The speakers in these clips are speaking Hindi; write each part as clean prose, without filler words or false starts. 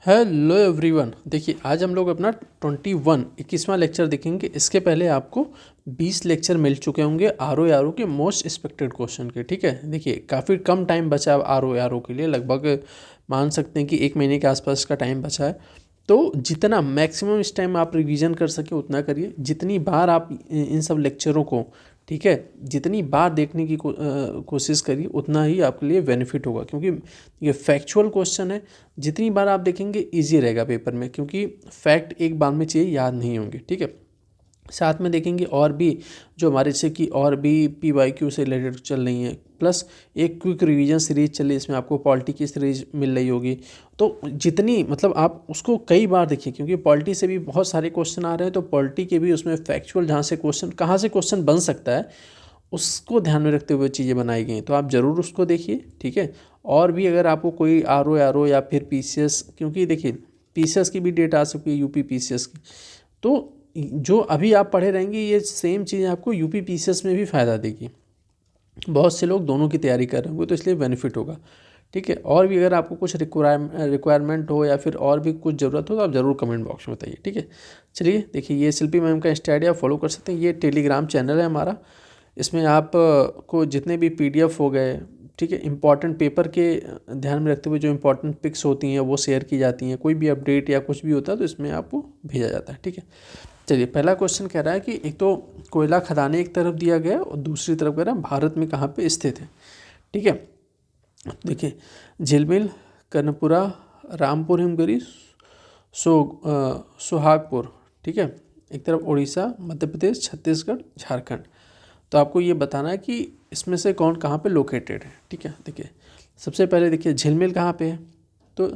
Hello everyone. देखिए आज हम लोग अपना 21वां लेक्चर देखेंगे। इसके पहले आपको 20 लेक्चर मिल चुके होंगे आर ओ के मोस्ट एक्सपेक्टेड क्वेश्चन के। ठीक है, देखिए काफ़ी कम टाइम बचा है आर ओ के लिए, लगभग मान सकते हैं कि 1 महीने के आसपास का टाइम बचा है। तो जितना मैक्सिमम इस टाइम आप रिवीजन कर सके उतना करिए। जितनी बार आप इन सब लेक्चरों को, ठीक है, जितनी बार देखने की कोशिश करिए उतना ही आपके लिए बेनिफिट होगा, क्योंकि ये फैक्चुअल क्वेश्चन है। जितनी बार आप देखेंगे इजी रहेगा पेपर में, क्योंकि फैक्ट एक बार में चाहिए, याद नहीं होंगे। ठीक है, साथ में देखेंगे और भी जो हमारे जैसे कि और भी PYQ से रिलेटेड चल रही हैं, प्लस एक क्विक रिवीजन सीरीज चल रही है, इसमें आपको पॉलिटी की सीरीज मिल रही होगी। तो जितनी मतलब आप उसको कई बार देखिए, क्योंकि पॉलिटी से भी बहुत सारे क्वेश्चन आ रहे हैं। तो पॉलिटी के भी उसमें फैक्चुअल जहाँ से क्वेश्चन, कहाँ से क्वेश्चन बन सकता है, उसको ध्यान में रखते हुए चीज़ें बनाई गई हैं। तो आप ज़रूर उसको देखिए। ठीक है, और भी अगर आपको कोई आर ओ या फिर PCS, क्योंकि देखिए PCS की भी डेट आ सकती है, UP PCS की। तो जो अभी आप पढ़े रहेंगे ये सेम चीज़ आपको UP PCS में भी फ़ायदा देगी। बहुत से लोग दोनों की तैयारी कर रहे होंगे, तो इसलिए बेनिफिट होगा। ठीक है, और भी अगर आपको कुछ रिक्वायरमेंट हो या फिर और भी कुछ ज़रूरत हो तो आप ज़रूर कमेंट बॉक्स में बताइए। ठीक है, चलिए देखिए ये शिल्पी मैम का इंस्टा आईडी आप फॉलो कर सकते हैं। ये टेलीग्राम चैनल है हमारा, इसमें आप को जितने भी PDF हो गए, ठीक है, इंपॉर्टेंट पेपर के ध्यान में रखते हुए जो इंपॉर्टेंट पिक्स होती हैं वो शेयर की जाती हैं। कोई भी अपडेट या कुछ भी होता है तो इसमें आपको भेजा जाता है। ठीक है, चलिए पहला क्वेश्चन कह रहा है कि एक तो कोयला खदानें एक तरफ दिया गया और दूसरी तरफ कह रहा है भारत में कहाँ पे स्थित है। ठीक है, देखिए झिलमिल, कर्णपुरा, रामपुर हिमगिरी, सुहागपुर। ठीक है, एक तरफ उड़ीसा, मध्य प्रदेश, छत्तीसगढ़, झारखंड। तो आपको ये बताना है कि इसमें से कौन कहाँ पे लोकेटेड है। ठीक है, देखिए सबसे पहले देखिए झिलमिल कहाँ पे है। तो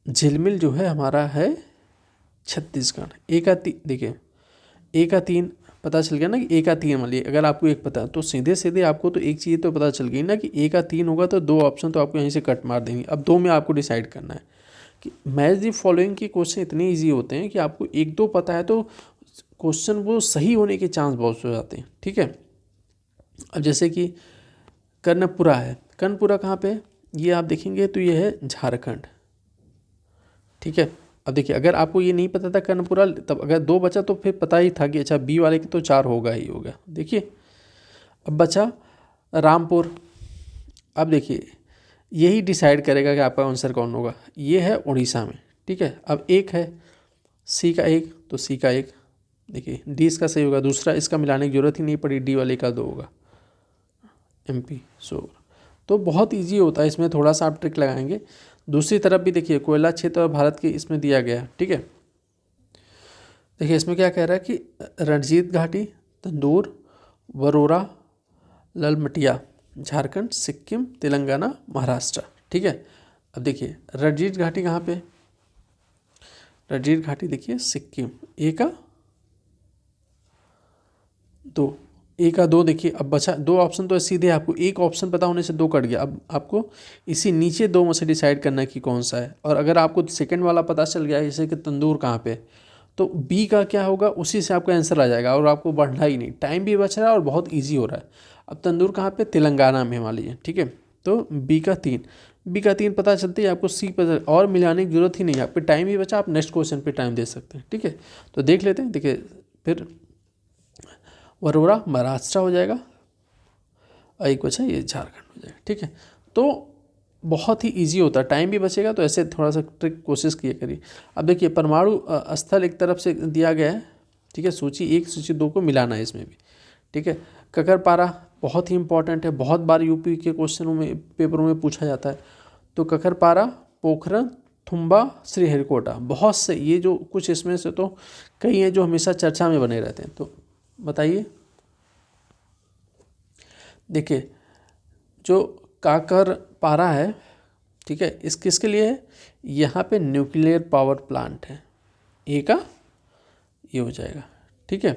झिलमिल जो है हमारा है छत्तीसगढ़। देखिए ए का 3 पता चल गया ना कि ए का 3 वाली, अगर आपको एक पता तो सीधे सीधे आपको तो एक चीज़ तो पता चल गई ना कि ए का 3 होगा, तो 2 ऑप्शन तो आपको यहीं से कट मार देंगे। अब 2 में आपको डिसाइड करना है कि मैच दी फॉलोइंग के क्वेश्चन इतने ईजी होते हैं कि आपको 1-2 पता है तो क्वेश्चन वो सही होने के चांस बहुत हो जाते हैं। ठीक है, अब जैसे कि कर्णपुरा है, कर्णपुरा कहाँ पे है ये आप देखेंगे तो ये है झारखंड। ठीक है, अब देखिए अगर आपको ये नहीं पता था कर्णपुरा, तब अगर 2 बचा तो फिर पता ही था कि अच्छा बी वाले की तो 4 होगा ही होगा। देखिए अब बचा रामपुर। अब देखिए यही डिसाइड करेगा कि आपका आंसर कौन होगा। ये है उड़ीसा में। ठीक है, अब एक है सी का 1, तो सी का 1, देखिए डी इसका सही होगा, दूसरा इसका मिलाने की जरूरत ही नहीं पड़ी, डी वाले का 2 होगा, MP। तो बहुत ईजी होता है, इसमें थोड़ा सा आप ट्रिक लगाएंगे। दूसरी तरफ भी देखिए कोयला क्षेत्र और भारत के इसमें दिया गया है। ठीक है, देखिए इसमें क्या कह रहा है कि रणजीत घाटी, तंदूर, वरोरा, ललमटिया, झारखंड, सिक्किम, तेलंगाना, महाराष्ट्र। ठीक है, अब देखिए रणजीत घाटी कहाँ पे, रणजीत घाटी देखिए सिक्किम। ए का 2, ए का 2 देखिए। अब बचा 2 ऑप्शन तो सीधे आपको एक ऑप्शन पता होने से 2 कट गया। अब आपको इसी नीचे 2 में से डिसाइड करना है कि कौन सा है। और अगर आपको सेकंड वाला पता चल गया जैसे कि तंदूर कहाँ पे, तो बी का क्या होगा, उसी से आपका आंसर आ जाएगा और आपको बढ़ना ही नहीं, टाइम भी बच रहा है और बहुत ईजी हो रहा है। अब तंदूर कहाँ पे, तेलंगाना में मान लीजिए। ठीक है, तो बी का 3 पता चलते ही आपको सी पता, और मिलाने की जरूरत ही नहीं है, आपके टाइम भी बचा, आप नेक्स्ट क्वेश्चन पे टाइम दे सकते हैं। ठीक है, तो देख लेते हैं। देखिए फिर वरोरा महाराष्ट्र हो जाएगा और एक बचा ये झारखंड हो जाएगा। ठीक है, तो बहुत ही इजी होता है, टाइम भी बचेगा। तो ऐसे थोड़ा सा ट्रिक कोशिश किया करिए। अब देखिए परमाणु स्थल एक तरफ से दिया गया है। ठीक है, सूची 1 सूची 2 को मिलाना है इसमें भी। ठीक है, ककरपारा बहुत ही इंपॉर्टेंट है, बहुत बार UP के क्वेश्चनों में पेपरों में पूछा जाता है। तो ककरपारा, पोखरण, थुम्बा, श्रीहरिकोटा, बहुत से ये जो कुछ इसमें से तो कई हैं जो हमेशा चर्चा में बने रहते हैं। तो बताइए, देखिए जो काकरपारा है, ठीक है, इस किसके लिए है, यहाँ पे न्यूक्लियर पावर प्लांट है। ए का ये हो जाएगा। ठीक है,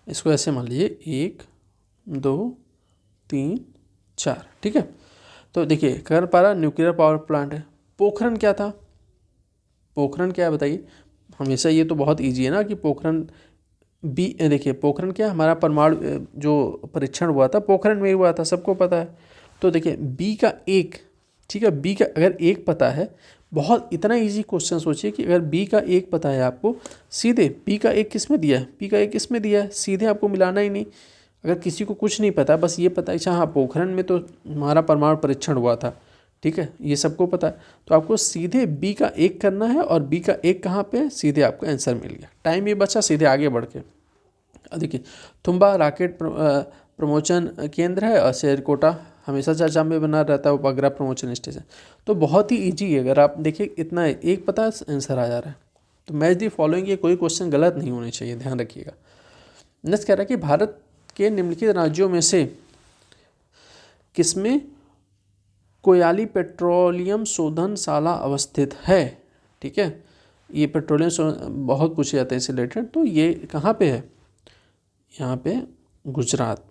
इसको ऐसे मान लीजिए 1 2 3 4। ठीक है, तो देखिए काकरपारा न्यूक्लियर पावर प्लांट है। पोखरण क्या था, पोखरण क्या है बताइए। हमेशा ये तो बहुत ईजी है ना कि पोखरण बी, देखिए पोखरण क्या, हमारा परमाणु जो परीक्षण हुआ था पोखरण में ही हुआ था, सबको पता है। तो देखिए बी का 1 ठीक है। बी का अगर एक पता है, बहुत इतना इजी क्वेश्चन सोचिए कि अगर बी का एक पता है आपको, सीधे बी का एक किस में दिया है, बी का एक किस में दिया है, सीधे आपको मिलाना ही नहीं। अगर किसी को कुछ नहीं पता, बस ये पता है अच्छा हाँ पोखरण में तो हमारा परमाणु परीक्षण हुआ था, ठीक है, ये सबको पता है, तो आपको सीधे बी का एक करना है और बी का एक कहाँ पे है, सीधे आपको आंसर मिल गया। टाइम भी बचा, सीधे आगे बढ़ के देखिए तुम्बा रॉकेट प्रमोशन केंद्र है और श्रीहरिकोटा हमेशा चर्चा में बना रहता है उपग्रह प्रमोशन स्टेशन। तो बहुत ही इजी है, अगर आप देखिए इतना एक पता आंसर आ जा रहा है। तो मैच दी फॉलोइंग, ये कोई क्वेश्चन गलत नहीं होने चाहिए, ध्यान रखिएगा। नेक्स्ट कह रहा है कि भारत के निम्नलिखित राज्यों में से किसमें कोयली पेट्रोलियम शोधनशाला अवस्थित है, ठीक है। ये पेट्रोलियम बहुत पूछे जाते हैं इससे रिलेटेड, तो ये कहाँ पे है, यहाँ पे गुजरात,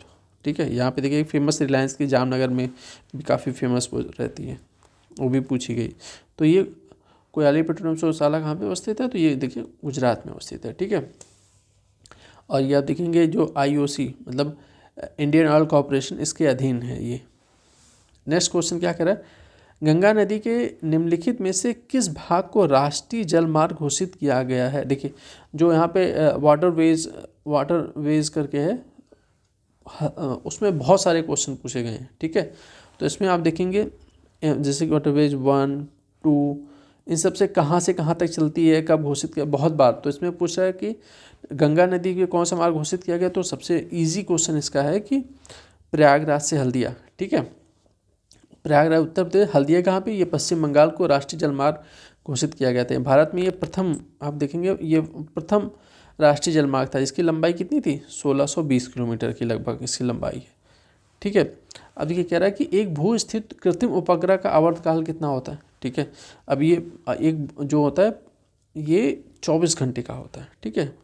ठीक है। यहाँ पे देखिए फेमस रिलायंस की जामनगर में भी काफ़ी फेमस रहती है, वो भी पूछी गई। तो ये कोयली पेट्रोलियम शोधनशाला कहाँ पे अवस्थित है, तो ये देखिए गुजरात में अवस्थित है, ठीक है। और ये आप देखेंगे जो IOC मतलब इंडियन ऑयल कॉरपोरेशन, इसके अधीन है ये। नेक्स्ट क्वेश्चन क्या कह रहा है, गंगा नदी के निम्नलिखित में से किस भाग को राष्ट्रीय जलमार्ग घोषित किया गया है। देखिए जो यहाँ पे वाटरवेज करके है, उसमें बहुत सारे क्वेश्चन पूछे गए हैं, ठीक है। तो इसमें आप देखेंगे जैसे कि वाटरवेज 1, 2 इन सब से कहाँ तक चलती है, कब घोषित किया, बहुत बार। तो इसमें पूछा है कि गंगा नदी के कौन सा मार्ग घोषित किया गया, तो सबसे इजी क्वेश्चन इसका है कि प्रयागराज से हल्दिया, ठीक है। प्रयागराज उत्तर प्रदेश, हल्दिया कहाँ पे, ये पश्चिम बंगाल को राष्ट्रीय जलमार्ग घोषित किया गया था। भारत में ये प्रथम, आप देखेंगे ये प्रथम राष्ट्रीय जलमार्ग था। इसकी लंबाई कितनी थी, 1620 किलोमीटर की लगभग इसकी लंबाई है, ठीक है। अब ये कह रहा है कि एक भू स्थित कृत्रिम उपग्रह का आवर्तकाल कितना होता है, ठीक है। अब ये एक जो होता है ये 24 घंटे का होता है, ठीक है।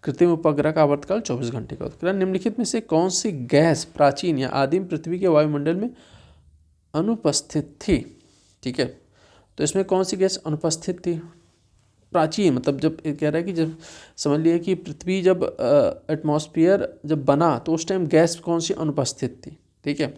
कृत्रिम उपग्रह का आवर्तकाल 24 घंटे का होता है। निम्नलिखित में से कौन सी गैस प्राचीन या आदिम पृथ्वी के वायुमंडल में अनुपस्थित थी, ठीक है। तो इसमें कौन सी गैस अनुपस्थित थी, प्राचीन मतलब जब कह रहा है कि जब समझ लिए कि पृथ्वी जब एटमॉस्फेयर जब बना तो उस टाइम गैस कौन सी अनुपस्थित थी, ठीक है।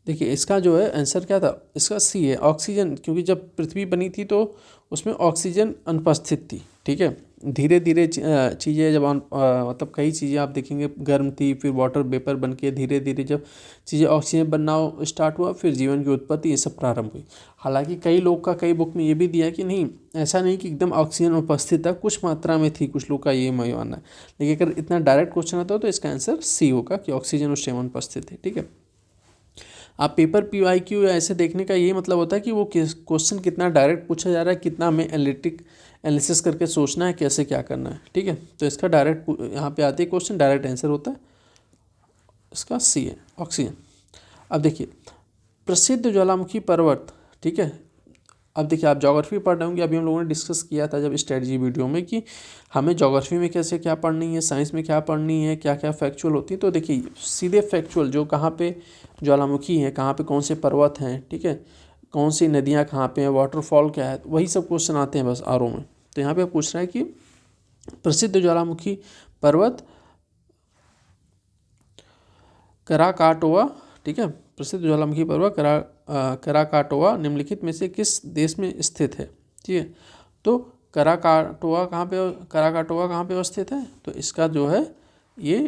देखिए इसका जो है आंसर क्या था, इसका सी है, ऑक्सीजन, क्योंकि जब पृथ्वी बनी थी तो उसमें ऑक्सीजन अनुपस्थित थी, ठीक है। धीरे धीरे चीज़ें जब मतलब कई चीज़ें आप देखेंगे गर्म थी, फिर वाटर वेपर बन के धीरे धीरे जब चीज़ें ऑक्सीजन बनना स्टार्ट हुआ, फिर जीवन की उत्पत्ति ये सब प्रारंभ हुई। हालांकि कई लोग का कई बुक में ये भी दिया है कि नहीं, ऐसा नहीं कि एकदम ऑक्सीजन उपस्थित था, कुछ मात्रा में थी, कुछ लोग का ये मानना है। लेकिन अगर इतना डायरेक्ट क्वेश्चन आता हो तो इसका आंसर सी होगा कि ऑक्सीजन उस टाइम अनुपस्थित है, ठीक है। आप पेपर PYQ ऐसे देखने का यही मतलब होता है कि वो क्वेश्चन कितना डायरेक्ट पूछा जा रहा है, कितना हमें एनालिसिस करके सोचना है कैसे क्या करना है, ठीक है। तो इसका डायरेक्ट यहाँ पे आते ही क्वेश्चन डायरेक्ट आंसर होता है, इसका सी है ऑक्सीजन। अब देखिए प्रसिद्ध ज्वालामुखी पर्वत, ठीक है। अब देखिए आप ज्योग्राफी पढ़ रहे होंगे, अभी हम लोगों ने डिस्कस किया था जब स्ट्रेटजी वीडियो में कि हमें ज्योग्राफी में कैसे क्या पढ़नी है, साइंस में क्या पढ़नी है, क्या क्या फैक्चुअल होती है। तो देखिए सीधे फैक्चुअल जो कहाँ पे ज्वालामुखी है, कहाँ पे कौन से पर्वत हैं, ठीक है, कौन सी नदियाँ कहाँ पे हैं, वाटरफॉल क्या है, वही सब क्वेश्चन आते हैं बस आरओ में। तो यहाँ पे पूछ रहा है कि प्रसिद्ध ज्वालामुखी पर्वत कराकाटोआ, ठीक है, प्रसिद्ध ज्वालामुखी पर्वत कराकाटोआ निम्नलिखित में से किस देश में स्थित है, ठीक है। तो कराकाटोआ कहाँ पे स्थित है, तो इसका जो है ये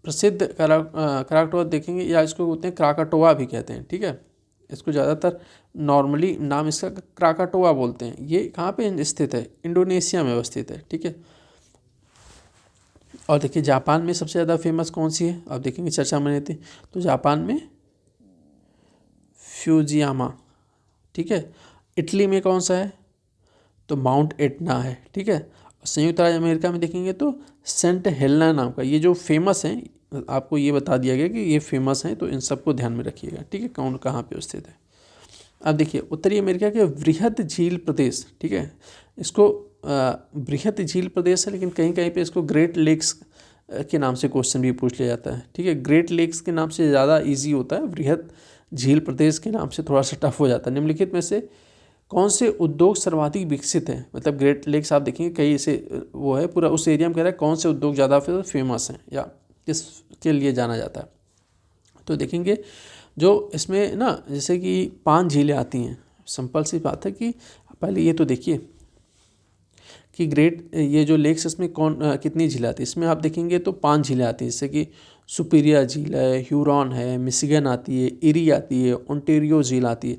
प्रसिद्ध कराकाटोआ देखेंगे, या इसको बोलते हैं क्राकाटोआ भी कहते हैं, ठीक है। इसको ज़्यादातर नॉर्मली नाम इसका क्राकाटोआ बोलते हैं। ये कहाँ पे स्थित है, इंडोनेशिया में अवस्थित है, ठीक है। और देखिए जापान में सबसे ज़्यादा फेमस कौन सी है, आप देखेंगे चर्चा में रहती है, तो जापान में फ्यूजियामा, ठीक है। इटली में कौन सा है, तो माउंट एटना है, ठीक है। संयुक्त राज्य अमेरिका में देखेंगे तो सेंट हेलेना नाम का, ये जो फेमस हैं आपको ये बता दिया गया कि ये फेमस हैं, तो इन सबको ध्यान में रखिएगा, ठीक है, कौन कहाँ पे स्थित है। अब देखिए उत्तरी अमेरिका के वृहद झील प्रदेश, ठीक है, इसको वृहद झील प्रदेश है, लेकिन कहीं कहीं पे इसको ग्रेट लेक्स के नाम से क्वेश्चन भी पूछ लिया जाता है, ठीक है। ग्रेट लेक्स के नाम से ज़्यादा इजी होता है, वृहद झील प्रदेश के नाम से थोड़ा सा टफ हो जाता है। निम्नलिखित में से कौन से उद्योग सर्वाधिक विकसित हैं, मतलब ग्रेट लेक्स आप देखेंगे कई ऐसे वो है, पूरा उस एरिया में कह रहा है कौन से उद्योग ज़्यादा फेमस हैं या किसके लिए जाना जाता है। तो देखेंगे जो इसमें ना जैसे कि 5 झीलें आती हैं, सिंपल सी बात है कि पहले ये तो देखिए कि ग्रेट ये जो लेक्स इसमें कितनी झीलें आती है। इसमें आप देखेंगे तो 5 झीलें आती हैं, जैसे कि सुपीरियर झील है, ह्यूरॉन है, मिशिगन आती है, इरी आती है, ओंटारियो झील आती है।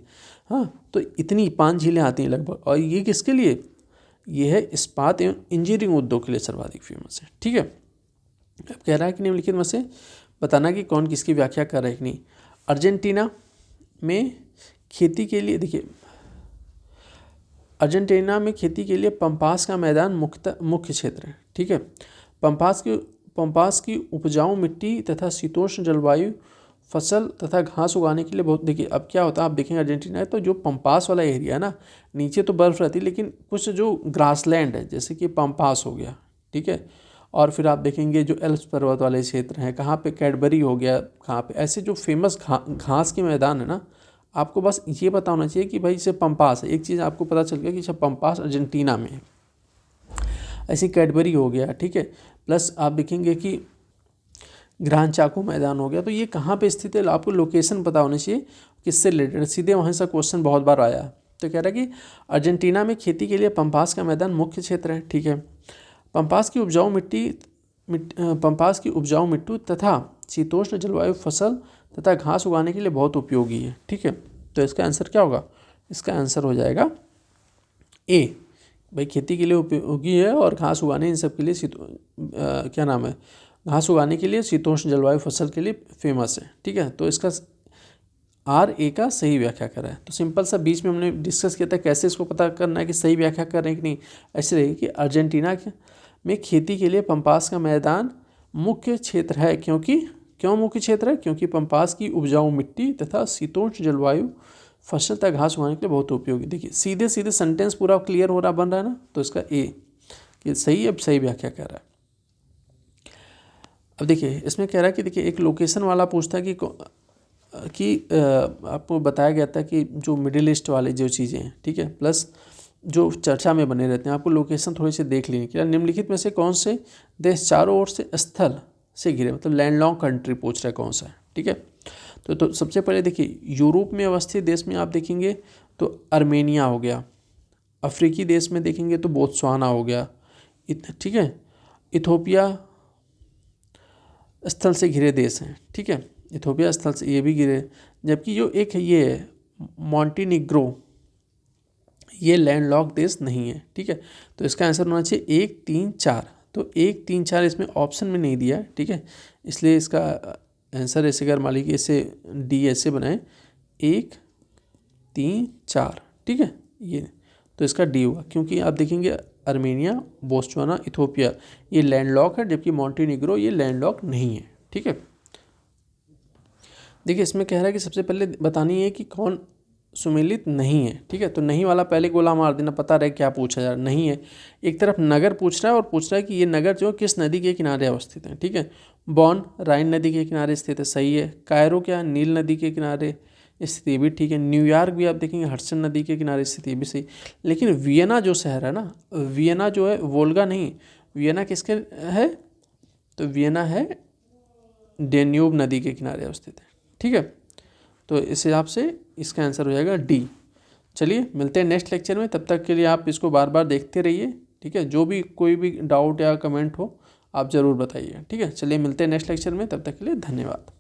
हाँ, तो इतनी 5 झीलें आती हैं लगभग। और ये किसके लिए? ये है इस्पात एवं इंजीनियरिंग उद्योग के लिए सर्वाधिक फेमस है। ठीक है, अब कह रहा है कि निम्नलिखित में से बताना कि कौन किसकी व्याख्या कर रहा है कि नहीं। अर्जेंटीना में खेती के लिए, देखिए अर्जेंटीना में खेती के लिए पंपास का मैदान मुख्य क्षेत्र है। ठीक है, पंपास की उपजाऊ मिट्टी तथा शीतोष्ण जलवायु फसल तथा घास उगाने के लिए बहुत, देखिए अब क्या होता है आप देखेंगे अर्जेंटीना है तो जो पंपास वाला एरिया है ना, नीचे तो बर्फ़ रहती है लेकिन कुछ जो ग्रासलैंड है जैसे कि पंपास हो गया, ठीक है, और फिर आप देखेंगे जो एल्प्स पर्वत वाले क्षेत्र हैं, कहाँ पे कैडबरी हो गया, कहाँ पे ऐसे जो फेमस घास के मैदान है ना, आपको बस ये पता होना चाहिए कि भाई इसे पंपास है। एक चीज़ आपको पता चल गया कि अच्छा पंपास अर्जेंटीना में है। ऐसे कैडबरी हो गया, ठीक है, प्लस आप देखेंगे कि ग्रान चाको मैदान हो गया। तो ये कहाँ पे स्थित है, आपको लोकेशन पता होनी चाहिए किससे रिलेटेड। सीधे वहाँ से क्वेश्चन बहुत बार आया। तो कह रहा है कि अर्जेंटीना में खेती के लिए पंपास का मैदान मुख्य क्षेत्र है। ठीक है, पंपास की उपजाऊ मिट्टी तथा शीतोष्ण जलवायु फसल तथा घास उगाने के लिए बहुत उपयोगी है। ठीक है, तो इसका आंसर क्या होगा? इसका आंसर हो जाएगा ए। भाई खेती के लिए उपयोगी है और घास उगाने इन सब के लिए क्या नाम है, घास उगाने के लिए शीतोष्ण जलवायु फसल के लिए फेमस है। ठीक है, तो इसका आर ए का सही व्याख्या करा है। तो सिंपल सा बीच में हमने डिस्कस किया था कैसे इसको पता करना है कि सही व्याख्या कर रहे हैं कि नहीं। ऐसे रही कि अर्जेंटीना में खेती के लिए पंपास का मैदान मुख्य क्षेत्र है। क्यों मुख्य क्षेत्र है? क्योंकि पंपास की उपजाऊ मिट्टी तथा शीतोष्ण जलवायु फसल तथा घास उगाने के लिए बहुत उपयोगी। देखिए सीधे सीधे सेंटेंस पूरा क्लियर हो रहा बन रहा है ना, तो इसका ए ये सही, अब सही व्याख्या कर रहा है। अब देखिए इसमें कह रहा है कि देखिए एक लोकेशन वाला पूछता है कि आपको बताया गया था कि जो मिडिल ईस्ट वाले जो चीज़ें हैं, ठीक है, प्लस जो चर्चा में बने रहते हैं, आपको लोकेशन थोड़ी सी देख लेनी कि निम्नलिखित में से कौन से देश चारों ओर से स्थल से घिरे, मतलब लैंडलॉक कंट्री पूछ रहा है कौन सा है। ठीक है, तो सबसे पहले देखिए यूरोप में अवस्थित देश में आप देखेंगे तो अर्मेनिया हो गया, अफ्रीकी देश में देखेंगे तो बोत्सवाना हो गया, ठीक है, इथोपिया स्थल से घिरे देश हैं। ठीक है, इथोपिया स्थल से ये भी घिरे, जबकि जो एक है ये है मॉन्टीनिग्रो, ये लैंडलॉक देश नहीं है। ठीक है, तो इसका आंसर होना चाहिए 1, 3, 4। तो 1, 3, 4 इसमें ऑप्शन में नहीं दिया है। ठीक है, इसलिए इसका आंसर ऐसे अगर मान लीजिए इसे डी ऐसे बनाए 1, 3, 4। ठीक है, ये तो इसका डी होगा, क्योंकि आप देखेंगे अर्मेनिया, बोत्सवाना, इथोपिया ये लैंडलॉक है, जबकि मॉन्टीनिग्रो ये लैंडलॉक नहीं है। ठीक है, देखिए इसमें कह रहा है कि सबसे पहले बतानी है कि कौन सुमेलित नहीं है। ठीक है, तो नहीं वाला पहले गोला मार देना, पता रहे क्या पूछा जा रहा है। नहीं है, एक तरफ नगर पूछ रहा है और पूछ रहा है कि ये नगर जो किस नदी के किनारे अवस्थित है। ठीक है, बॉन राइन नदी के किनारे स्थित है, सही है। कायरो क्या नील नदी के किनारे स्थिति भी ठीक है। न्यूयॉर्क भी आप देखेंगे हडसन नदी के किनारे स्थिति भी सही। लेकिन वियना जो शहर है ना, वियना जो है वोल्गा नहीं, वियना किसके है? तो वियना है डेन्यूब नदी के किनारे अवस्थित है। ठीक है, तो इस हिसाब से इसका आंसर हो जाएगा डी। चलिए मिलते हैं नेक्स्ट लेक्चर में, तब तक के लिए आप इसको बार बार देखते रहिए। ठीक है, जो भी कोई भी डाउट या कमेंट हो आप ज़रूर बताइए। ठीक है, चलिए मिलते हैं नेक्स्ट लेक्चर में, तब तक के लिए धन्यवाद।